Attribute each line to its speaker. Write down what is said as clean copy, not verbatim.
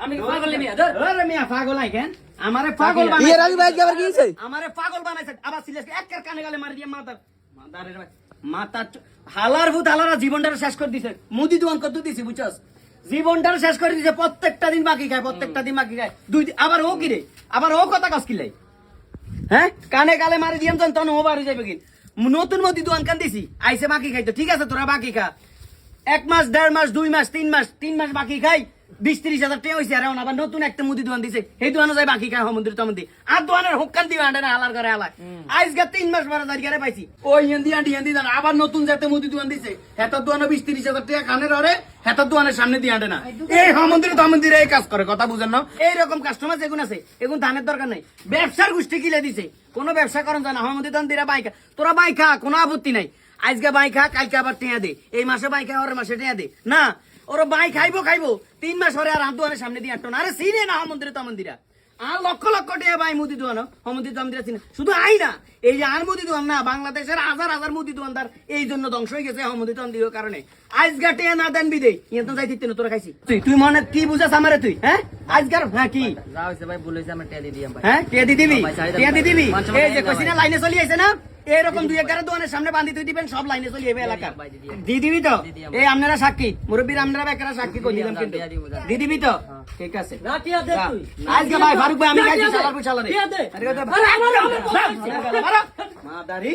Speaker 1: আমি পাগল মিয়া ধর
Speaker 2: আরে মিয়া পাগল নাই কেন আমারে পাগল বানাই
Speaker 3: ইয়ে রাজু ভাই কি আবার কি হইছে
Speaker 2: আমারে পাগল বানাইছে আবার সিলেস একের কানে গালে মারি দিয়ে মাথা হালার ভূত হালারা জীবনটা শেষ করে দিছে মুদি দোয়ান কত দিছি বুঝছস জীবনটা শেষ করে দিছে প্রত্যেকটা দিন বাকি খায় দুই আবার ও কি রে আবার ও কথা কাজ কিলাই হ্যাঁ কানে গালে মারি দিয়াম তখন ও বাড়ি যাবে কি নতুন মুদি দোয়ান কান দিছি আইছে বাকি খাইতো ঠিক আছে তোরা বাকি খা 1 মাস 1.5 মাস 2 মাস 3 মাস বাকি খাই 20-30 হাজার টাকা হয়েছে আর আবার নতুন একটা মুদি দোকান দিছে এই দোকানে যাই বাকি খায় মন্দির তমন্দি আর দোকানের হুক্কান দিবে আন্ডা হালার করে হালায় আজকে 3 মাস 12 পাইছি ওই হিন্দি জানা আবার নতুন যাতে মুদি দোকান দিছে হেতার দোকানে 20-30 হাজার টাকা খানের আরে হেতার দোকানের সামনে দিয়ে আন্ডে না এই মন্দির তমন্দিরে এই কাজ করে কথা বুঝেন না এইরকম কাস্টমার যেগুন আছে এগুন ধানের দরকার নাই ব্যবসার গোষ্ঠী কিলে দিছে কোনো ব্যবসা করেন জানা মন্দির তমন্দিরা বাইকা তোরা বাইকা কোনো আপত্তি নাই আজকে বাইকা কালকে আবার টেয়া দে এই মাসে বাইকা ওর মাসে টেয়া দে না ওরা বাই খাইবো 3 মাস পরে আর দোকানের সামনে দিয়ে আটটো না আরে চিনে না মন্দিরে তো মন্দিরা আর লক্ষ টাকা বাই মুদি দোকান মন্দির তো মন্দিরা চিনে শুধু আই না এই যে আর মুদি দোকান না বাংলাদেশের হাজার মুদি দোকানদার এই জন্য ধ্বংস হয়ে গেছে মন্দির তন্দির কারণে আজগা টেয়া না দেন বিদে ইয়ে তো যাই দিতে না তোরা খাইছি তুই মনে কি বুঝাস আমারে তুই হ্যাঁ আজগার হ্যাঁ কি
Speaker 1: যা হইছে ভাই বলেছে আমরা টেলি দিয়াম ভাই
Speaker 2: হ্যাঁ কে দিবি এই যে কইছিনা লাইনে চলি আইছে না এরকম 2-11 দোকানের সামনে বাঁধি তুই দিবেন সব লাইনে চলি যাবে এলাকা দি দিবি তো এই আপনারা সাক্ষী মুরব্বীর আপনারা বেকারা সাক্ষী কই দিলাম কিন্তু দি দিবি তো ঠিক আছে
Speaker 1: না কি দে তুই
Speaker 2: আজকে ভাই ফারুক ভাই আমি গাইছি সালার পুছালারে আরে আমার মাদারি